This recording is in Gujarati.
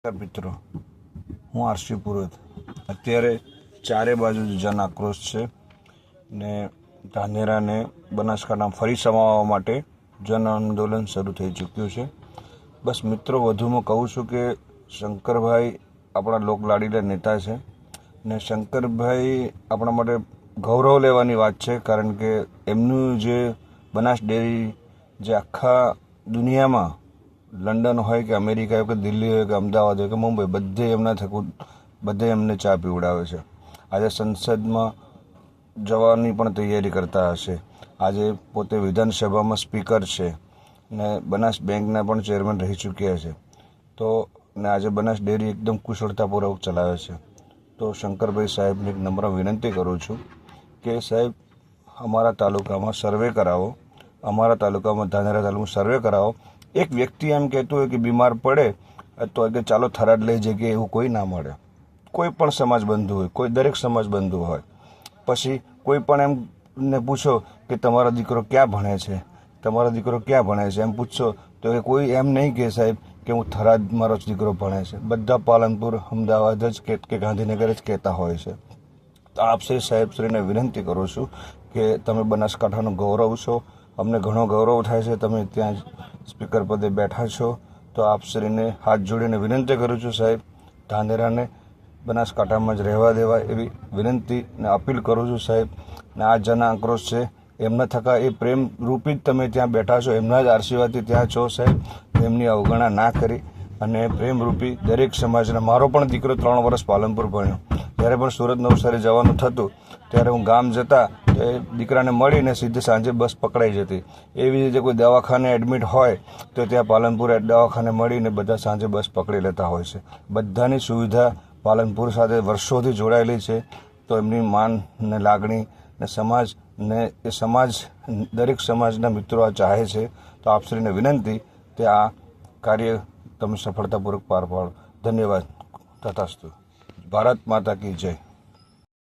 નમસ્કાર મિત્રો, હું આરસી પુરોહિત. અત્યારે ચારે બાજુ જન આક્રોશ છે ને ધાનેરાને બનાસકાંઠા ફરી સમાવવા માટે જન આંદોલન શરૂ થઈ ચૂક્યું છે. બસ મિત્રો, વધુમાં કહું છું કે શંકરભાઈ આપણા લોકલાડીલા નેતા છે ને શંકરભાઈ આપણા માટે ગૌરવ લેવાની વાત છે, કારણ કે એમનું જે બનાસ ડેરી જે આખા દુનિયામાં લંડન હોય કે અમેરિકા હોય કે દિલ્હી હોય કે અમદાવાદ હોય કે મુંબઈ, બધે એમને ચા પીવડાવે છે. આજે સંસદમાં જવાની પણ તૈયારી કરતા હશે. આજે પોતે વિધાનસભામાં સ્પીકર છે ને બનાસ બેંકના પણ ચેરમેન રહી ચૂક્યા છે. તો ને આજે બનાસ ડેરી એકદમ કુશળતાપૂર્વક ચલાવે છે. તો શંકરભાઈ સાહેબને એક નમ્ર વિનંતી કરું છું કે સાહેબ, અમારા તાલુકામાં સર્વે કરાવો, અમારા તાલુકામાં ધાનેરા તાલુકામાં સર્વે કરાવો. એક વ્યક્તિ એમ કહેતું હોય કે બીમાર પડે તો કે ચાલો થરાદ લઈ જઈએ, એવું કોઈ ના મળે. કોઈ પણ સમાજ બંધુ હોય, કોઈ દરેક સમાજ બંધુ હોય. પછી કોઈ પણ એમને પૂછો કે તમારો દીકરો ક્યાં ભણે છે, તમારો દીકરો ક્યાં ભણે છે એમ પૂછશો તો કે કોઈ એમ નહીં કહે સાહેબ કે હું થરાદ મારો દીકરો ભણે છે. બધા પાલનપુર, અમદાવાદ જ કે ગાંધીનગર જ કહેતા હોય છે. તો આપશ્રી સાહેબશ્રીને વિનંતી કરું છું કે તમે બનાસકાંઠાનું ગૌરવ છો, અમને ઘણો ગૌરવ થાય છે તમે ત્યાં સ્પીકર પદે બેઠા છો. તો આપશ્રીને હાથ જોડીને વિનંતી કરું છું સાહેબ, ધાનેરાને બનાસકાંઠામાં જ રહેવા દેવા એવી વિનંતી ને અપીલ કરું છું સાહેબ. ને આ જન આક્રોશ છે, એમના થકા એ પ્રેમ રૂપી જ તમે ત્યાં બેઠા છો, એમના જ આશીર્વાદથી ત્યાં છો સાહેબ. એમની અવગણના ના કરી અને પ્રેમરૂપી દરેક સમાજના. મારો પણ દીકરો 3 વર્ષ પાલનપુર ભણ્યો. જ્યારે પણ સુરત નવસારી જવાનું થતું ત્યારે હું ગામ જતા તો એ દીકરાને મળીને સીધી સાંજે બસ પકડાઈ જતી. એવી રીતે કોઈ દવાખાને એડમિટ હોય તો ત્યાં પાલનપુર દવાખાને મળીને બધા સાંજે બસ પકડી લેતા હોય છે. બધાની સુવિધા પાલનપુર સાથે વર્ષોથી જોડાયેલી છે. તો એમની માન ને લાગણી ને સમાજ ને એ સમાજ, દરેક સમાજના મિત્રો આ ચાહે છે. તો આપશ્રીને વિનંતી કે આ કાર્ય તમે સફળતાપૂર્વક પાર પાડો. ધન્યવાદ. તથાસ્તુ. ભારત માતા કી જય.